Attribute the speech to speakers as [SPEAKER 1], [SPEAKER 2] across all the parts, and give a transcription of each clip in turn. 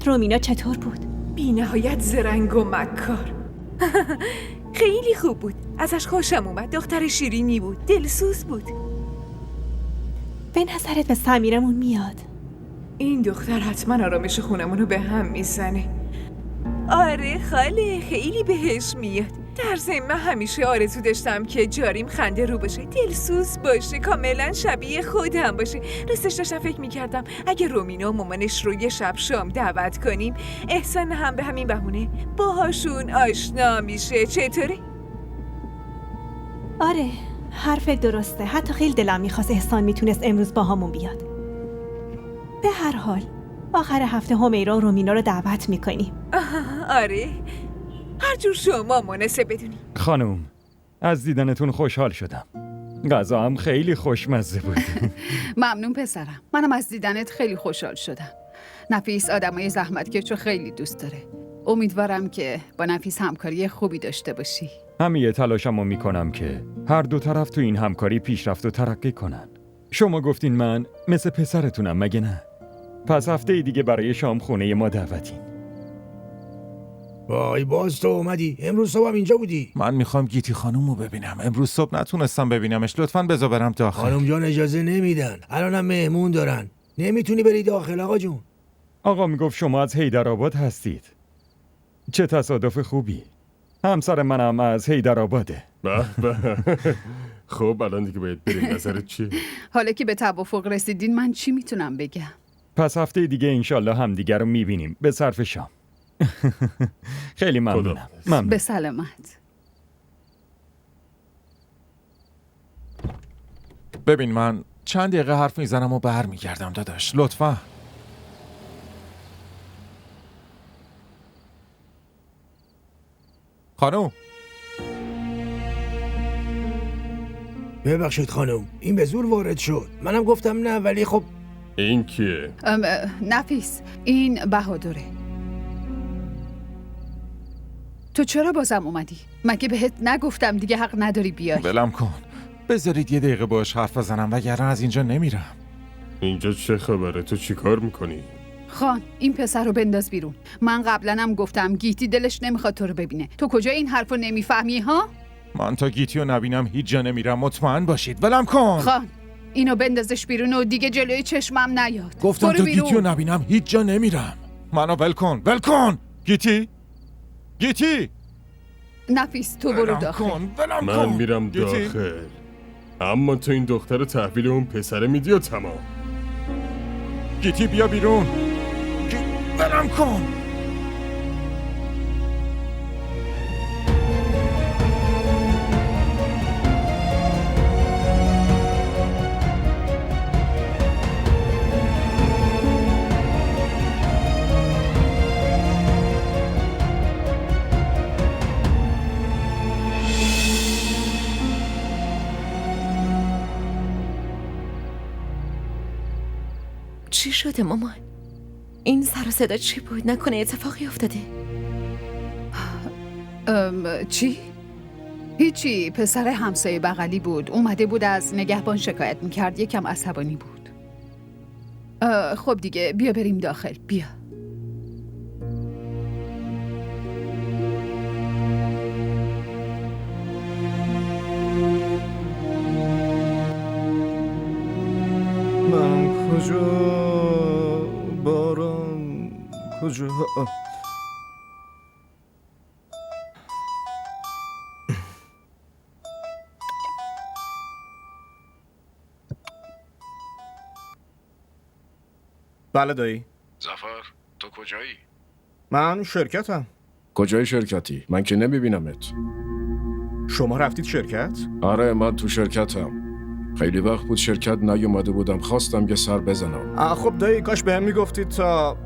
[SPEAKER 1] نظرت رومینا چطور بود؟
[SPEAKER 2] بی نهایت زرنگ و مکار. خیلی خوب بود. ازش خوشم اومد. دختر شیرینی بود. دلسوز بود.
[SPEAKER 1] به نظرت به سمیرمون میاد؟
[SPEAKER 2] این دختر حتما آرامش خونمونو به هم میزنه. آره خاله، خیلی بهش میاد. در ضمن من همیشه آرزو داشتم که جاریم خنده رو باشه، دلسوز باشه، کاملا شبیه خودم باشه. راستش داشتم فکر میکردم اگه رومینا و مامانش رو یه شب شام دعوت کنیم، احسان هم به همین بهونه باهاشون آشنا میشه. چطوره؟
[SPEAKER 1] آره، حرفت درسته. حتی خیلی دلم میخواست احسان میتونست امروز با همون بیاد. به هر حال آخر هفته همیرا و رومینا رو دعوت میکنیم.
[SPEAKER 2] آره، هر جور شما مناسب بدونی.
[SPEAKER 3] خانم، از دیدنتون خوشحال شدم. غذا هم خیلی خوشمزه بود.
[SPEAKER 4] ممنون پسرم. منم از دیدنت خیلی خوشحال شدم. نفیس آدمای زحمتکش رو خیلی دوست داره. امیدوارم که با نفیس همکاری خوبی داشته باشی.
[SPEAKER 3] همه تلاشمو میکنم که هر دو طرف تو این همکاری پیشرفت و ترقی کنن. شما گفتین من مثل پسرتونم مگه نه؟ پس هفته دیگه برای شام خونه ما دعوتین.
[SPEAKER 5] وای باز تو اومدی. امروز صبح هم اینجا بودی.
[SPEAKER 6] من میخوام گیتی خانومو ببینم. امروز صبح نتونستم ببینمش. لطفاً بذار برم داخل.
[SPEAKER 5] خانم جان اجازه نمیدن. الانم مهمون دارن. نمیتونی بری داخل آقا جون.
[SPEAKER 3] آقا میگفت شما از حیدرآباد هستید. چه تصادف خوبی. همسر منم از حیدرآباده.
[SPEAKER 7] به به. خب الان دیگه باید بریم. نظرت چیه؟
[SPEAKER 4] حالا که به توافق رسیدین من چی میتونم بگم؟
[SPEAKER 3] پس هفته دیگه انشالله همدیگر رو میبینیم به صرف شام. خیلی ممنونم. ممنون.
[SPEAKER 4] به سلامت.
[SPEAKER 6] ببین من چند دقیقه حرف میزنم و برمیگردم داداش. لطفاً. خانوم.
[SPEAKER 5] ببخشید خانم، این به زور وارد شد. منم گفتم نه ولی خب.
[SPEAKER 7] این کیه؟
[SPEAKER 4] نفیس، این بهادره. تو چرا بازم اومدی؟ مگه بهت نگفتم دیگه حق نداری بیای؟
[SPEAKER 6] ولم کن. بذارید یه دقیقه باش حرف بزنم وگرنه از اینجا نمیرم.
[SPEAKER 7] اینجا چه خبره؟ تو چی کار میکنی؟
[SPEAKER 4] خان، این پسر رو بنداز بیرون. من قبلا هم گفتم گیتی دلش نمیخواد تو رو ببینه. تو کجا این حرفو نمیفهمی ها؟
[SPEAKER 6] من تا گیتی رو نبینم هیچ جا نمیرم. مطمئن باشید. ولم کن.
[SPEAKER 4] خان، اینو بندازش بیرون و دیگه جلوی چشمم نیاد.
[SPEAKER 6] گفتم تا گیتی رو نبینم هیچ جا نمیرم. منو ول کن. ول کن. گیتی. گیتی.
[SPEAKER 4] نفیس تو برو داخل.
[SPEAKER 7] من میرم داخل. اما تو این دختر رو تحویل اون پسره میدی و تمام.
[SPEAKER 6] گیتی بیا بیرون. ولم کن.
[SPEAKER 8] چی شده مامان؟ این سر و صدا چی بود؟ نکنه اتفاقی افتاده؟
[SPEAKER 4] چی؟ هیچی. پسر همسایه بغلی بود. اومده بود از نگهبان شکایت میکرد. یکم عصبانی بود. خب دیگه بیا بریم داخل. بیا.
[SPEAKER 9] من کجا باران کجا بله دایی.
[SPEAKER 10] ظفر تو کجایی؟
[SPEAKER 9] من شرکتم.
[SPEAKER 10] کجای شرکتی؟ من که نمیبینمت.
[SPEAKER 9] شما رفتید شرکت؟
[SPEAKER 10] آره من تو شرکتم. خیلی وقت بود شرکت نیومده بودم. خواستم یه سر بزنم.
[SPEAKER 9] خب دایی کاش بهم میگفتید تا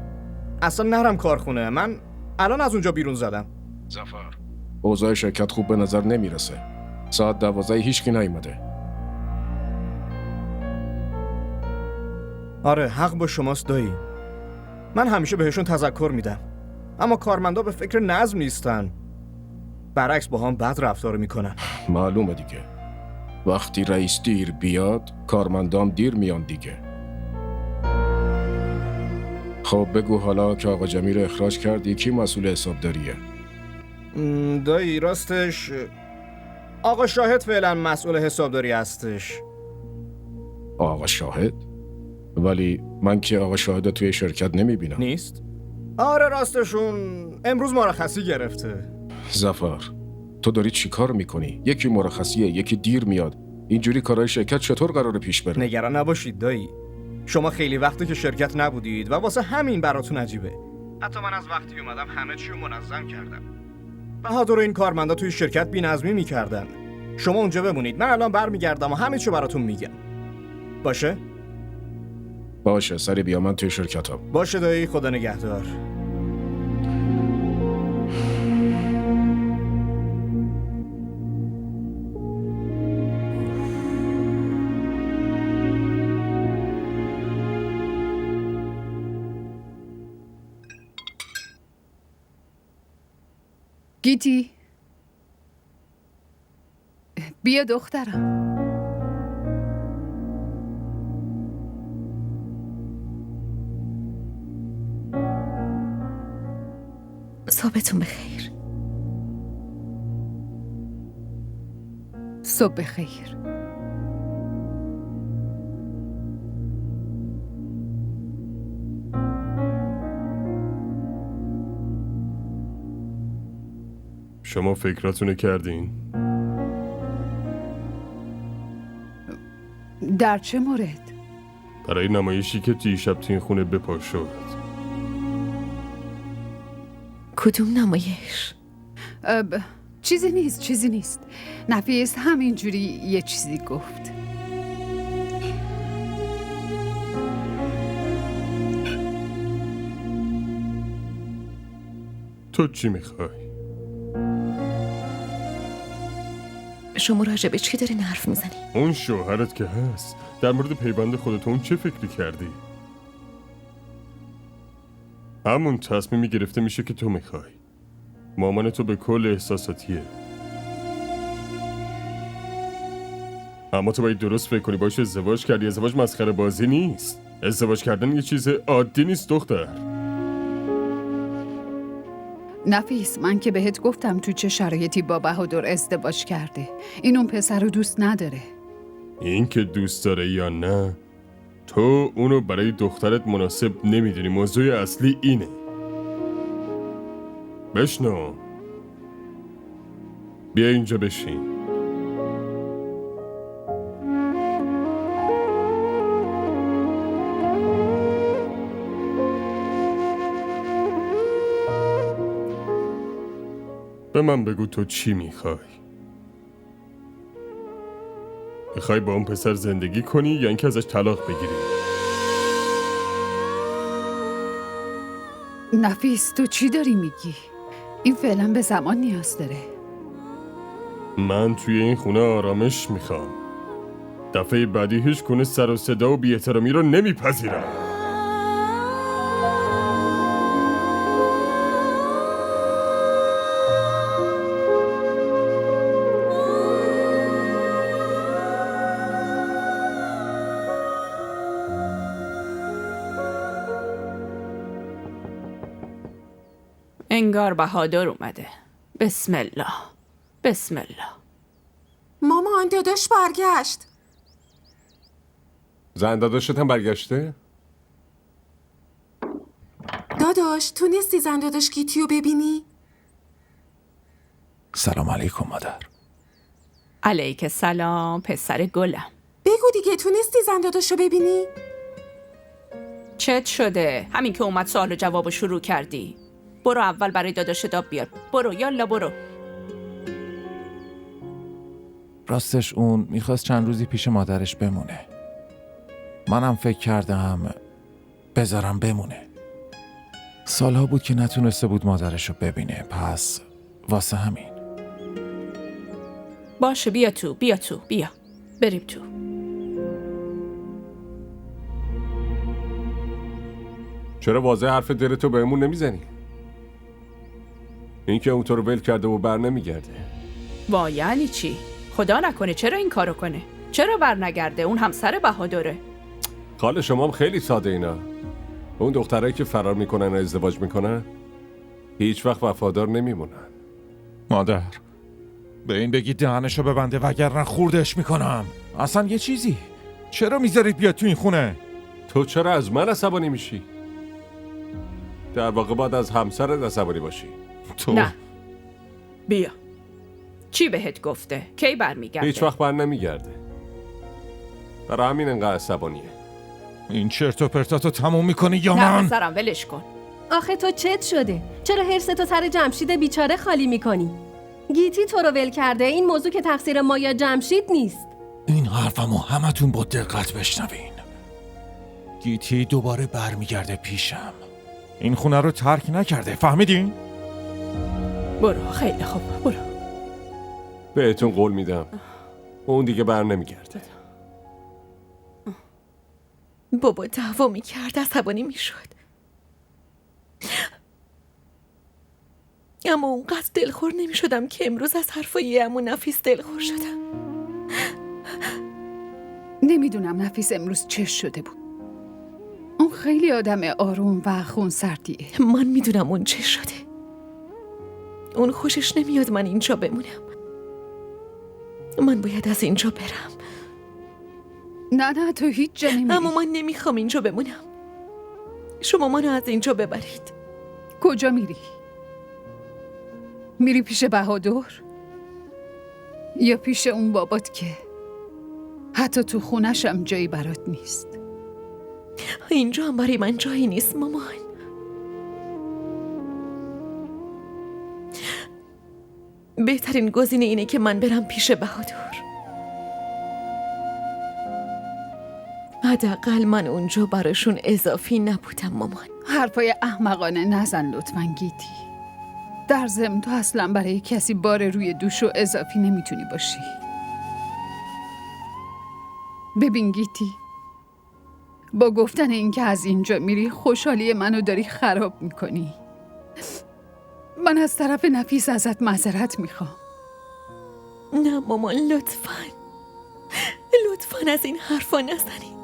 [SPEAKER 9] اصلا نرم کارخونه. من الان از اونجا بیرون زدم.
[SPEAKER 10] ظفر اوضاع شرکت خوب به نظر نمیرسه. ساعت 12 هیچکی نیومده.
[SPEAKER 9] آره حق با شماست دایی. من همیشه بهشون تذکر میدم اما کارمندا به فکر نظم نیستن. برعکس با هم بد رفتار میکنن.
[SPEAKER 10] معلومه دیگه. وقتی رئیس دیر بیاد کارمندام دیر میان دیگه. خب بگو حالا که آقا جمیل اخراج کردی کی مسئول حسابداریه؟
[SPEAKER 9] دایی راستش آقا شاهد فعلا مسئول حسابداری هستش.
[SPEAKER 10] آقا شاهد؟ ولی من که آقا شاهد توی شرکت نمیبینم.
[SPEAKER 9] نیست؟ آره راستشون امروز مرخصی گرفته.
[SPEAKER 10] ظفر تو داری چی کار میکنی؟ یکی مرخصیه یکی دیر میاد. اینجوری کارهای شرکت چطور قراره پیش بره؟
[SPEAKER 9] نگران نباشید دایی، شما خیلی وقته که شرکت نبودید و واسه همین براتون عجیبه. حتی من از وقتی اومدم همه چی رو منظم کردم. بهادر این کارمندا توی شرکت بی‌نظمی میکردن. شما اونجا بمونید، من الان برمیگردم و همه چی براتون میگم. باشه؟
[SPEAKER 10] باشه سری بیا من توی شرکتم.
[SPEAKER 9] باشه دایی، خدا نگهدار.
[SPEAKER 4] گیتی بیا دخترم.
[SPEAKER 8] صبحتون بخیر.
[SPEAKER 4] صبح بخیر.
[SPEAKER 7] شما فکراتونو کردین؟
[SPEAKER 4] در چه مورد؟
[SPEAKER 7] برای نمایشی که دیشب تو این خونه بپا شد.
[SPEAKER 8] کدوم نمایش؟
[SPEAKER 4] چیزی نیست. نفیس همینجوری یه چیزی گفت.
[SPEAKER 7] تو چی میخوای؟
[SPEAKER 8] شما راجع به چی دارین حرف میزنی؟
[SPEAKER 7] اون شوهرت که هست، در مورد پیوند خودتون چه فکری کردی؟ همون تصمیمی گرفته میشه که تو میخوای. مامان تو به کل احساساتیه. اما تو باید درست فکر کنی، باشه ازدواج کردی. ازدواج مسخره بازی نیست. ازدواج کردن یه چیز عادی نیست دختر.
[SPEAKER 4] نفیس من که بهت گفتم تو چه شرایطی با بهادر ازدواج کرده. این اون پسر رو دوست نداره.
[SPEAKER 7] این که دوست داره یا نه، تو اونو برای دخترت مناسب نمیدونی. موضوع اصلی اینه. بشنو، بیا اینجا بشین. به من بگو تو چی میخوای؟ میخوای با اون پسر زندگی کنی یا اینکه ازش طلاق بگیری؟
[SPEAKER 4] نفیس تو چی داری میگی؟ این فعلا به زمان نیاز داره.
[SPEAKER 7] من توی این خونه آرامش میخوام. دفعه بعدی هیچ گونه سر و صدا و بی‌احترامی رو نمیپذیرم.
[SPEAKER 11] انگار بهادر اومده. بسم الله. بسم الله.
[SPEAKER 12] مامان داداش برگشت.
[SPEAKER 13] زن داداشت هم برگشته؟
[SPEAKER 12] داداش تونستی زن داداش گیتیو ببینی؟
[SPEAKER 6] سلام علیکم مادر.
[SPEAKER 11] علیک سلام پسر گلم.
[SPEAKER 12] بگو دیگه تونستی زن داداشو ببینی؟
[SPEAKER 11] چت شده؟ همین که اومد سوال و جوابو شروع کردی. برو اول برای داداش داب بیار. برو یالا برو.
[SPEAKER 6] راستش اون میخواست چند روزی پیش مادرش بمونه. منم فکر کردم بذارم بمونه. سالها بود که نتونسته بود مادرش رو ببینه، پس واسه همین.
[SPEAKER 11] باشه بیا تو بیا بریم تو.
[SPEAKER 13] چرا واضح حرف دلتو بهمون نمیزنی؟ این که اون تو رو ول کرده و بر نمیگرده.
[SPEAKER 11] وا یعنی چی؟ خدا نکنه چرا این کارو کنه؟ چرا بر نگرده؟ اون همسر بهادره.
[SPEAKER 13] خاله شما هم خیلی ساده اینا. اون دخترایی که فرار میکنن و ازدواج میکنن هیچ وقت وفادار نمیمونن.
[SPEAKER 6] مادر به این بگی دهنشو ببنده وگرنه خوردش میکنم. اصلا یه چیزی چرا میذارید بیاد تو این خونه؟
[SPEAKER 13] تو چرا از من عصبانی میشی؟ در واقع باید از همسرت عصبانی باشی.
[SPEAKER 6] تو
[SPEAKER 11] نه بیا. چی بهت گفته؟ کی برمیگرده؟
[SPEAKER 13] هیچ وقت بر نمیگرده. برای همین انقدر عصبانیه.
[SPEAKER 6] این چرت و پرتاتو تموم میکنی یا
[SPEAKER 11] نه
[SPEAKER 6] من؟
[SPEAKER 11] پسرم ولش کن.
[SPEAKER 14] آخه تو چت شده؟ چرا حرستو سر جمشید بیچاره خالی میکنی؟ گیتی تو رو ول کرده. این موضوع که تقصیر ما یا جمشید نیست.
[SPEAKER 6] این حرفمو همتون با دقت بشنوین. گیتی دوباره برمیگرده پیشم. این خونه رو ترک نکرده، فهمیدین؟
[SPEAKER 11] برو خیلی خوب برو.
[SPEAKER 13] بهتون قول میدم اون دیگه بر نمیگرده.
[SPEAKER 8] بابا دعوا میکرد، عصبانی میشد، اما اونقدر دلخور نمیشدم که امروز از حرفای عمو نفیس دلخور شدم.
[SPEAKER 4] نمیدونم نفیس امروز چه شده بود. اون خیلی آدم آروم و خونسردیه.
[SPEAKER 8] من میدونم اون چه شده. اون خوشش نمیاد من اینجا بمونم. من باید از اینجا برم.
[SPEAKER 4] نه تو هیچ جا نمیری.
[SPEAKER 8] اما من نمیخوام اینجا بمونم. شما منو از اینجا ببرید.
[SPEAKER 4] کجا میری؟ میری پیش بهادر؟ یا پیش اون بابات که حتی تو خونشم جایی برات نیست؟
[SPEAKER 8] اینجا هم برای من جایی نیست مامان. بهترین گزینه اینه که من برم پیش بهادر. حداقل من اونجا براشون اضافی نبودم مامان.
[SPEAKER 4] حرفای احمقانه نزن لطفاً گیتی. در ضمن تو اصلا برای کسی بار روی دوش و اضافی نمیتونی باشی. ببین گیتی، با گفتن این که از اینجا میری خوشحالی منو داری خراب میکنی. من از طرف نفیس ازت معذرت میخوام.
[SPEAKER 8] نه مامان لطفاً از این حرفا نزنی.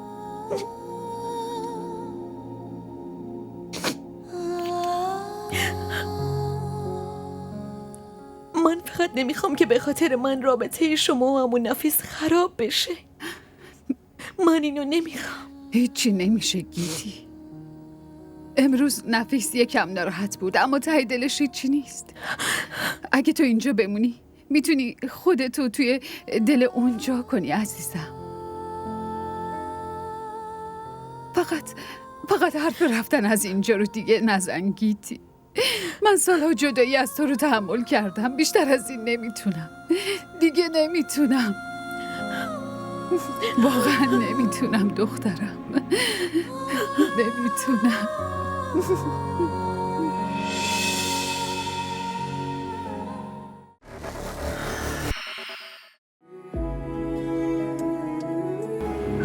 [SPEAKER 8] من فقط نمیخوام که به خاطر من رابطه شما و عمو نفیس خراب بشه. من اینو نمیخوام.
[SPEAKER 4] هیچی نمیشه گیتی. امروز نفیس یکم ناراحت بود اما ته دلش هیچی نیست. اگه تو اینجا بمونی میتونی خودتو توی دل اونجا کنی عزیزم. فقط حرف رفتن از اینجا رو دیگه نزن گیتی. من سالها جدایی از تو رو تحمل کردم. بیشتر از این نمیتونم. دیگه نمیتونم. واقعا نمیتونم دخترم. نمیتونم.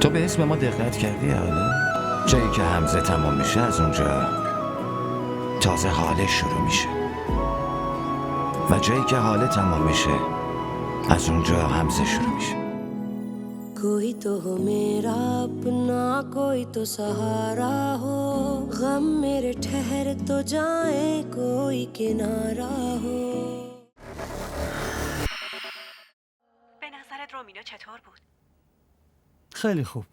[SPEAKER 15] تو به اسم ما دقت کردی حالا؟ جایی که حمزه تمام میشه از اونجا تازه حاله شروع میشه و جایی که حاله تمام میشه از اونجا حمزه شروع میشه.
[SPEAKER 16] कोई तो हो मेरा अपना कोई तो सहारा हो गम मेरे ठहर तो जाए कोई किनारा हो.
[SPEAKER 1] به نظرت رومینا چطور بود؟
[SPEAKER 17] خیلی خوب.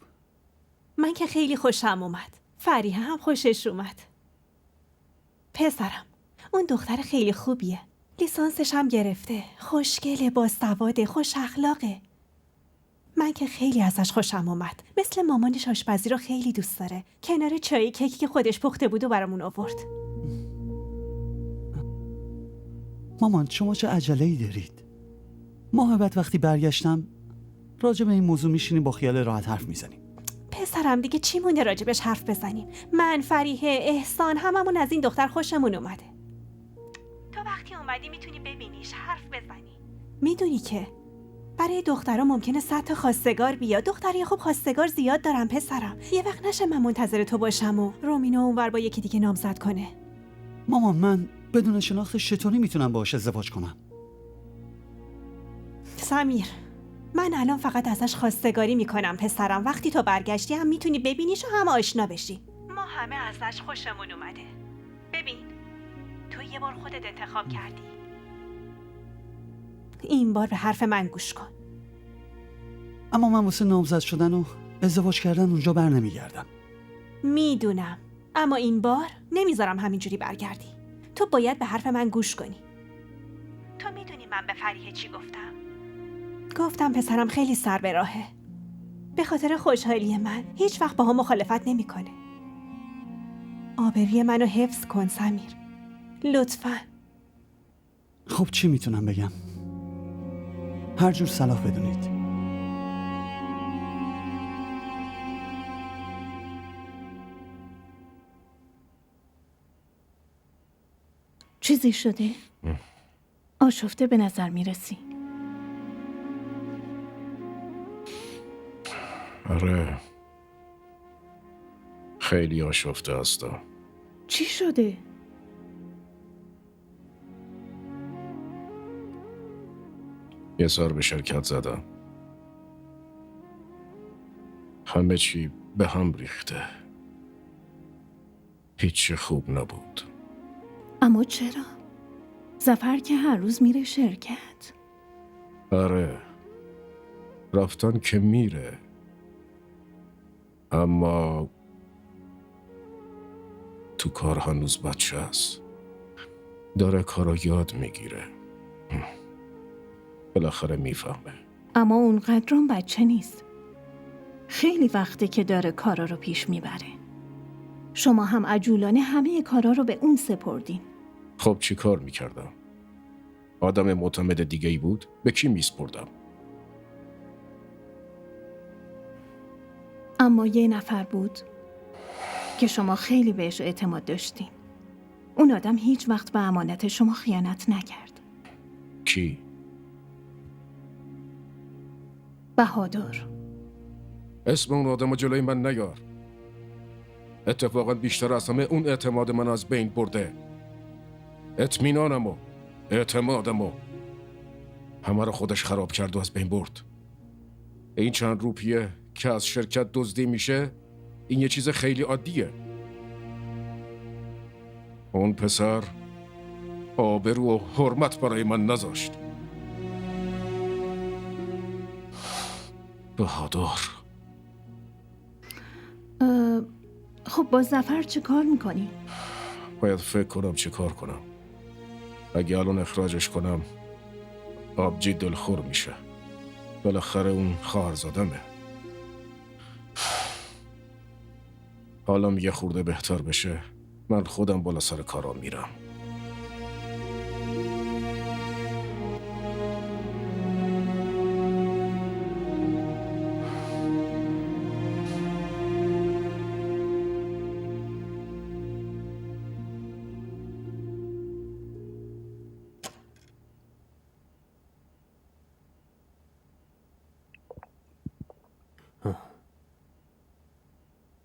[SPEAKER 1] من که خیلی خوشم اومد. فریحه هم خوشش اومد. پسرم اون دختر خیلی خوبیه. لیسانسش هم گرفته. خوشگله، باسواده، خوش اخلاقه. من که خیلی ازش خوشم اومد. مثل مامانش آشپزی رو خیلی دوست داره. کنار چای کیکی که خودش پخته بود و برامون آورد.
[SPEAKER 17] مامان شما چه عجله‌ای دارید؟ ماه بعد وقتی برگشتم راجع به این موضوع میشینیم با خیال راحت حرف میزنیم.
[SPEAKER 1] پسرم دیگه چی مونده راجبش حرف بزنیم؟ من، فریحه، احسان هممون از این دختر خوشمون اومده. تو وقتی اومدی میتونی ببینیش، حرف بزنی. میدونی که برای دخترها ممکنه 100 تا خواستگار بیاد. دختری خوب خواستگار زیاد دارم پسرم. یه وقت نشه من منتظر تو باشم و رومینا اونور با یکی دیگه نامزد کنه.
[SPEAKER 17] مامان من بدون شناختش چطوری میتونم باهاش ازدواج کنم؟
[SPEAKER 1] سمیر من الان فقط ازش خواستگاری میکنم پسرم. وقتی تو برگشتی هم میتونی ببینیش و هم آشنا بشی. ما همه ازش خوشمون اومده. ببین، تو یه بار خودت انتخاب کردی. این بار به حرف من گوش کن.
[SPEAKER 17] اما من واسه نامزد شدن و ازدواج کردن اونجا بر نمیگردم.
[SPEAKER 1] میدونم، اما این بار نمیذارم همینجوری برگردی. تو باید به حرف من گوش کنی. تو میدونی من به فریحه چی گفتم؟ گفتم پسرم خیلی سر به راهه. به خاطر خوشحالی من هیچ وقت باها مخالفت نمیکنه. آبروی منو حفظ کن سمیر، لطفاً.
[SPEAKER 17] خب چی میتونم بگم؟ هر جور صلاح بدونید.
[SPEAKER 18] چیزی شده؟ آشفته به نظر میرسی.
[SPEAKER 10] آره، خیلی آشفته هستم.
[SPEAKER 18] چی شده؟
[SPEAKER 10] یه سر به شرکت زدم. همه چی به هم ریخته. هیچی خوب نبود.
[SPEAKER 18] اما چرا؟ ظفر که هر روز میره شرکت.
[SPEAKER 10] آره، رفتن که میره، اما تو کار هنوز بچه است. داره کارو یاد میگیره. بالاخره میفهمه.
[SPEAKER 18] اما اونقدرم بچه نیست. خیلی وقته که داره کارا رو پیش میبره. شما هم عجولانه همه کارا رو به اون سپردین.
[SPEAKER 10] خب چی کار میکردم؟ آدم معتمد دیگه ای بود؟ به کی میسپردم؟
[SPEAKER 18] اما یه نفر بود که شما خیلی بهش اعتماد داشتین. اون آدم هیچ وقت به امانت شما خیانت نکرد.
[SPEAKER 10] کی؟
[SPEAKER 18] بهادر.
[SPEAKER 10] اسم اون آدم جلوی من نیار. اتفاقا بیشتر از همه اون اعتماد من از بین برده. اطمینانمو، اعتمادمو همه رو خودش خراب کرد و از بین برد. این چند روپیه که از شرکت دزدی میشه، این یه چیز خیلی عادیه. اون پسر آبرو و حرمت برای من نذاشت. بهادر.
[SPEAKER 18] خب با ظفر چه کار میکنی؟
[SPEAKER 10] باید فکر کنم چه کار کنم. اگه الان اخراجش کنم آبجی دلخور میشه. بالاخره اون خواهرزادمه. حالم یه خورده بهتر بشه من خودم بالا سر کارا میرم.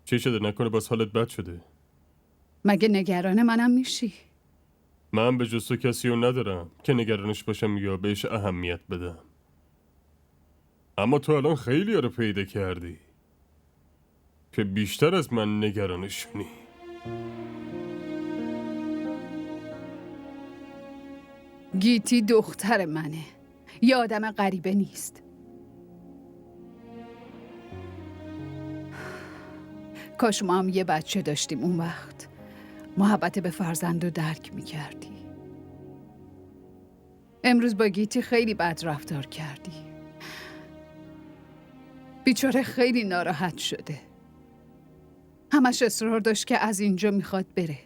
[SPEAKER 7] چی شده؟ نکنه باز حالت بد شده؟
[SPEAKER 4] مگه نگران منم میشی؟
[SPEAKER 7] من به جز تو کسی رو ندارم که نگرانش باشم یا بهش اهمیت بدم. اما تو الان خیلی رو پیدا کردی که بیشتر از من نگرانشونی.
[SPEAKER 4] گیتی دختر منه، یه آدم غریبه نیست. کاش ما هم یه بچه داشتیم اون وقت. محبت به فرزند رو درک میکردی. امروز با گیتی خیلی بد رفتار کردی. بیچاره خیلی ناراحت شده. همش اصرار داشت که از اینجا میخواد بره.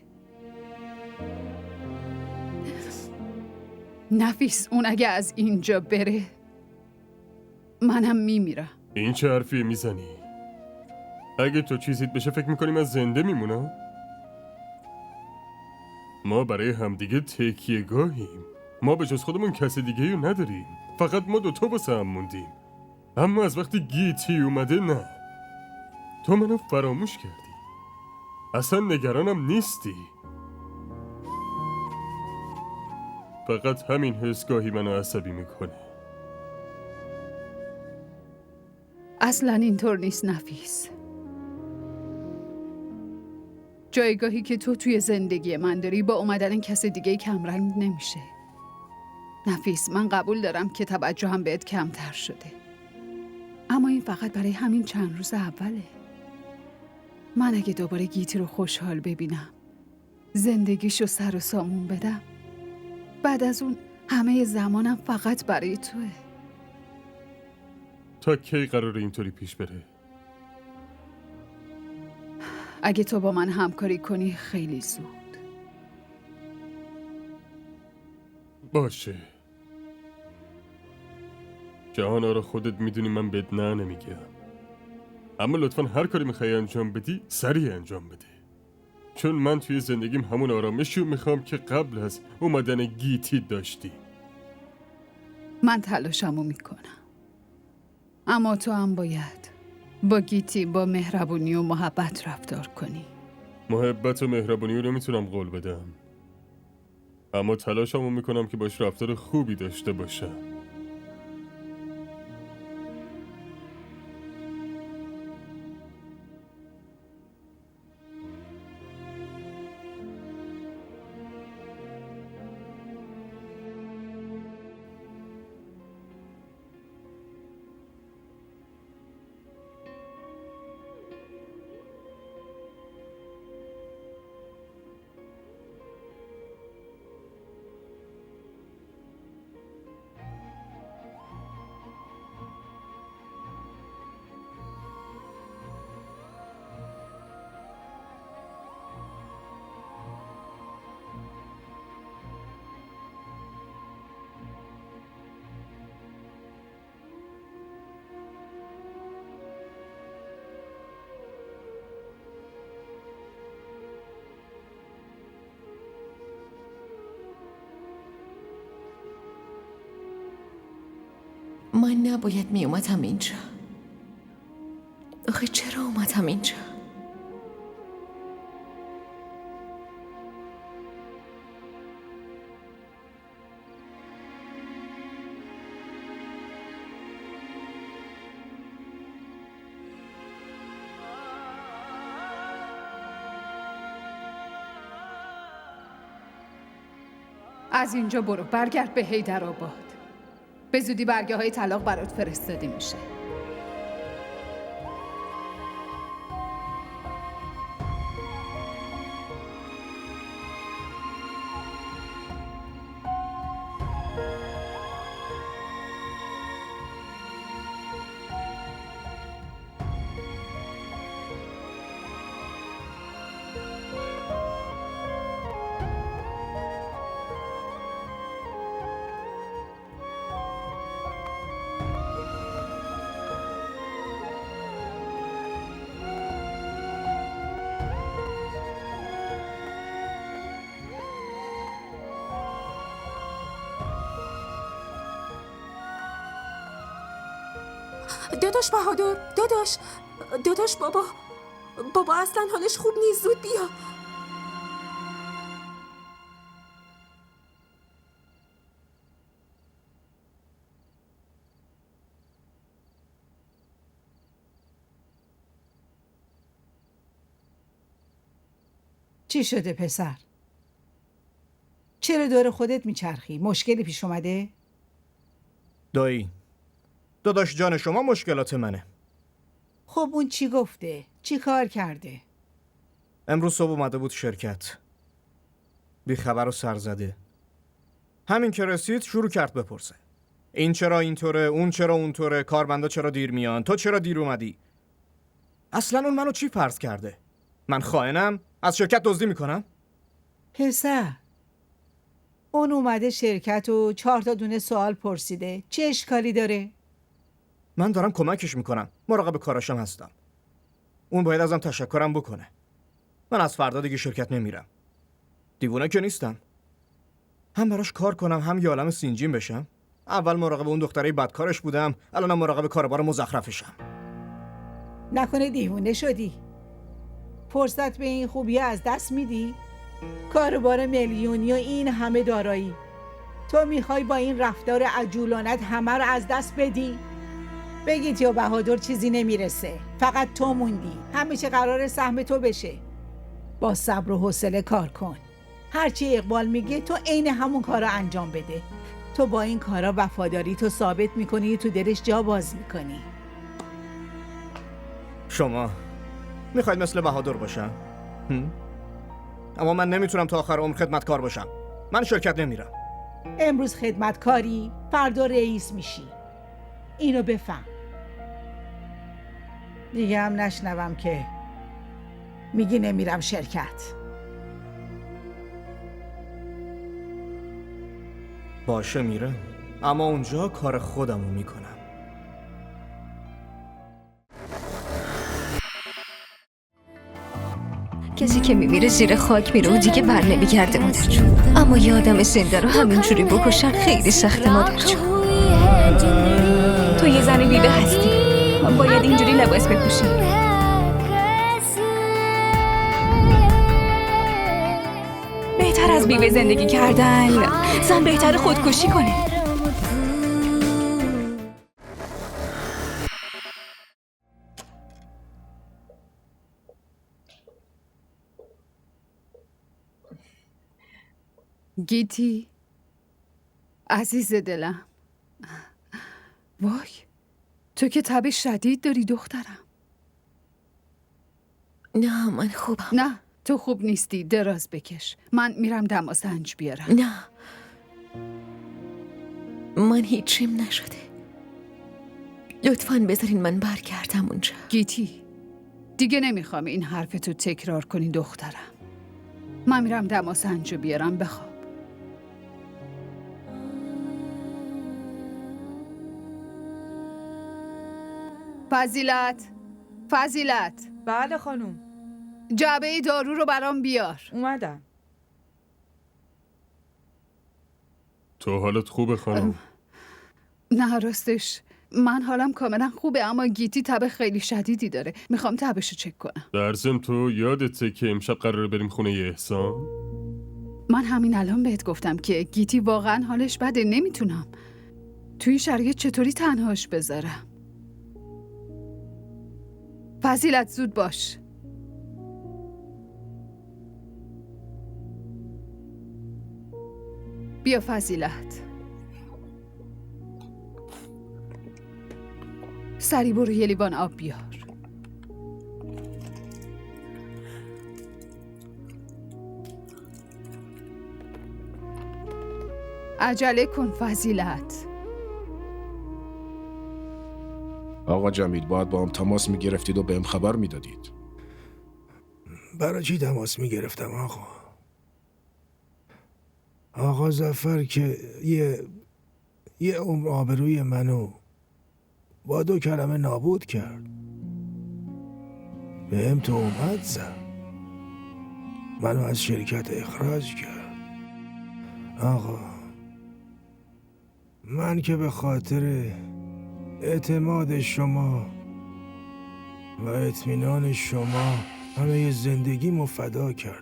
[SPEAKER 4] نفیس، اون اگه از اینجا بره منم میمیرم.
[SPEAKER 7] این چه حرفیه میزنی؟ اگه تو چیزیت بشه فکر میکنی من زنده میمونم؟ ما برای همدیگه تکیه‌گاهیم. ما به جز خودمون کسی دیگه رو نداریم. فقط ما دوتا واسه هم موندیم. اما از وقتی گیتی اومده نه. تو منو فراموش کردی. اصلا نگرانم نیستی. فقط همین حس گاهی منو عصبی میکنه.
[SPEAKER 4] اصلا اینطور نیست نفیس. جایگاهی که تو توی زندگی من داری با اومدن کس دیگه کمرنگ نمیشه. نفیس، من قبول دارم که توجه هم بهت کمتر شده، اما این فقط برای همین چند روز اوله. من اگه دوباره گیتی رو خوشحال ببینم، زندگیشو سر و سامون بدم، بعد از اون همه زمانم فقط برای توه.
[SPEAKER 7] تا کی قراره اینطوری پیش بره؟
[SPEAKER 4] اگه تو با من همکاری کنی خیلی زود.
[SPEAKER 7] باشه. جهان آرا، خودت میدونی من بهت نه نمیگم، اما لطفا هر کاری میخوای انجام بدی سریع انجام بده، چون من توی زندگیم همون آرامشی رو میخوام که قبل از اومدن گیتی داشتی.
[SPEAKER 4] من تلاشمو میکنم، اما تو هم باید با گیتی با مهربونی و محبت رفتار کنی.
[SPEAKER 7] محبت و مهربونی رو نمیتونم قول بدم، اما تلاشمو میکنم که باش رفتار خوبی داشته باشم.
[SPEAKER 8] من نباید می اومدم اینجا. آخه چرا اومدم اینجا؟
[SPEAKER 4] از اینجا برو، برگرد به حیدرآباد. به زودی برگه های طلاق برات فرستاده میشه.
[SPEAKER 12] داداش بهادر، داداش بابا اصلا حالش خوب نیست، زود بیا.
[SPEAKER 19] چی شده پسر؟ چرا دور خودت میچرخی؟ مشکلی پیش اومده؟
[SPEAKER 9] دایی، داداش جان شما مشکلات منه.
[SPEAKER 19] خب اون چی گفته؟ چی کار کرده؟
[SPEAKER 9] امروز صبح اومده بود شرکت، بی خبر و سرزده. همین که رسید شروع کرد بپرسه این چرا اینطوره، اون چرا اونطوره، کارمندا چرا دیر میان، تو چرا دیر اومدی. اصلا اون منو چی فرض کرده؟ من خائنم؟ از شرکت دزدی میکنم؟
[SPEAKER 19] پسر، اون اومده شرکت و 4 دونه سوال پرسیده، چه اشکالی داره؟
[SPEAKER 9] من دارم کمکش میکنم، مراقب کاراشم هستم. اون باید ازم تشکرم بکنه. من از فردا دیگه شرکت نمیرم. دیوونه که نیستم. هم براش کار کنم، هم یه عالم سینجیم بشم. اول مراقب اون دختره بدکارش بودم، الانم مراقب کاربار مزخرفشم.
[SPEAKER 19] نکنه دیوونه شدی؟ فرصت به این خوبی از دست میدی؟ کاربار میلیونی و این همه دارایی، تو میخوای با این رفتار عجولانت همه رو از دست بدی؟ بگید یا بهادر چیزی نمیرسه، فقط تو موندی، همیشه قرار سهم تو بشه. با صبر و حوصله کار کن. هرچی اقبال میگه تو عین همون کارا انجام بده. تو با این کارا وفاداری تو ثابت میکنی، تو دلش جا باز میکنی.
[SPEAKER 9] شما میخواید مثل بهادر باشم؟ اما من نمیتونم تا آخر عمر خدمتکار باشم. من شرکت نمیرم.
[SPEAKER 19] امروز خدمتکاری، فردا رئیس میشی. اینو بفهم. دیگه هم نشنوم که میگی نمیرم شرکت.
[SPEAKER 9] باشه میرم، اما اونجا کار خودمو میکنم.
[SPEAKER 20] کسی که میمیره زیر خاک میره و دیگه بر نمیگرده مادر جون. اما یه آدم زنده رو همینجوری بکشن خیلی سخته مادر جون.
[SPEAKER 11] تو یه زن بیوه هستی، باید اینجوری لباس بپوشی. بهتر از بیوه زندگی کردن زن بهتر خودکشی کنه.
[SPEAKER 4] گیتی عزیز دلم، وای تو که تب شدید داری دخترم.
[SPEAKER 8] نه من خوبم.
[SPEAKER 4] نه تو خوب نیستی، دراز بکش. من میرم دماسنج بیارم.
[SPEAKER 8] نه من هیچیم نشده. لطفاً بذارین من برگردم اونجا.
[SPEAKER 4] گیتی دیگه نمیخوام این حرفتو تکرار کنی دخترم. من میرم دماسنجو بیارم، بخواب. فضیلت.
[SPEAKER 2] بله خانم.
[SPEAKER 4] جعبه دارو رو برام بیار.
[SPEAKER 2] اومدم.
[SPEAKER 7] تو حالت خوبه خانم؟
[SPEAKER 4] نه راستش من حالم کاملا خوبه، اما گیتی تب خیلی شدیدی داره. میخوام تبشو چک کنم.
[SPEAKER 7] در ضمن تو یادته که امشب قراره بریم خونه احسان؟
[SPEAKER 4] من همین الان بهت گفتم که گیتی واقعا حالش بده، نمیتونم توی شرایط چطوری تنهاش بذارم. فضیلت زود باش. بیا فضیلت. سری برو یه لیوان آب بیار. عجله کن فضیلت.
[SPEAKER 10] آقا جمیل باید با هم تماس میگرفتید و بهم خبر میدادید.
[SPEAKER 5] برای چی تماس میگرفتم آقا؟ آقا ظفر که یه عمر آبروی منو با 2 کلمه نابود کرد. بهم تهمت زد، منو از شرکت اخراج کرد. آقا من که به خاطر اعتماد شما و اطمینان شما همه زندگیمو فدا کردم.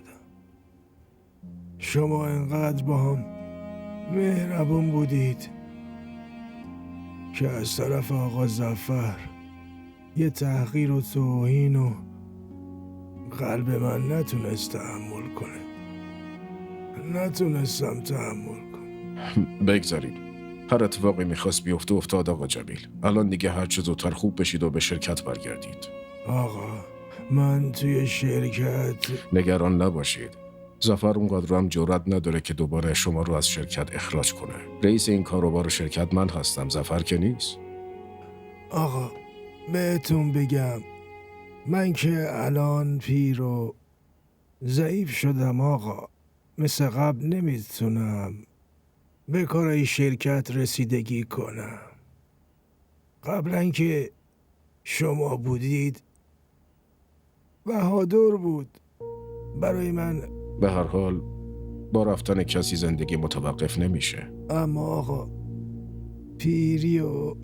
[SPEAKER 5] شما انقدر با هم مهربون بودید که از طرف آقا ظفر یه تحقیر و توهین و قلب من نتونست تحمل کنه. نتونستم تحمل کنم.
[SPEAKER 10] بگذارید، هر اتفاقی میخواست بیفته افتاد آقا جمیل. الان دیگه هر چه زودتر خوب بشید و به شرکت برگردید.
[SPEAKER 5] آقا من توی شرکت
[SPEAKER 10] نگران نباشید. ظفر اونقدر هم جرأت نداره که دوباره شما رو از شرکت اخراج کنه. رئیس این کاروبار شرکت من هستم، ظفر که نیست.
[SPEAKER 5] آقا بهتون بگم من که الان پیر و ضعیف شدم آقا. مثل قبل نمیتونم به کارای شرکت رسیدگی کنم. قبلا که شما بودید بهادر بود برای من.
[SPEAKER 10] به هر حال با رفتن کسی زندگی متوقف نمیشه.
[SPEAKER 5] اما آقا پیری و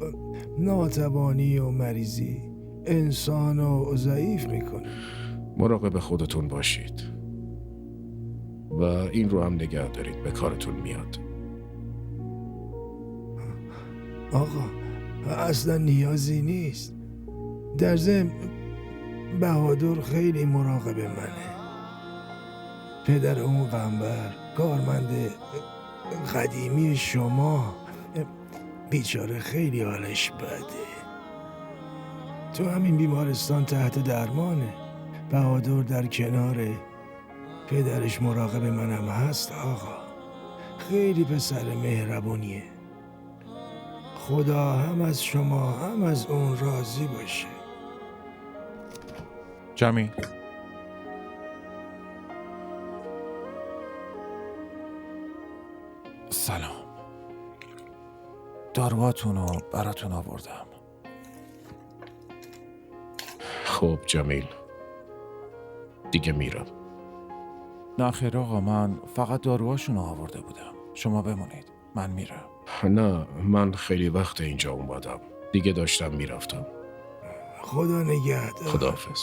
[SPEAKER 5] ناتوانی و مریضی انسان رو ضعیف میکنه.
[SPEAKER 10] مراقب خودتون باشید و این رو هم نگه دارید، به کارتون میاد.
[SPEAKER 5] آقا اصلا نیازی نیست. در ضمن بهادر خیلی مراقب منه. پدر اون قنبر، کارمند قدیمی شما، بیچاره خیلی حالش بده. تو همین بیمارستان تحت درمانه. بهادر در کناره، پدرش مراقب منم هست آقا. خیلی پسر مهربونیه. خدا هم از شما هم از اون راضی باشه.
[SPEAKER 6] جمیل، سلام. داروهاتون رو براتون آوردم.
[SPEAKER 10] خب جمیل، دیگه میرم.
[SPEAKER 6] نه خیر آقا، من فقط داروهاشون رو آورده بودم. شما بمونید، من میرم.
[SPEAKER 10] نه، من خیلی وقت اینجا اومدم. دیگه داشتم میرفتم.
[SPEAKER 5] خدا نگهدار.
[SPEAKER 10] خداحافظ.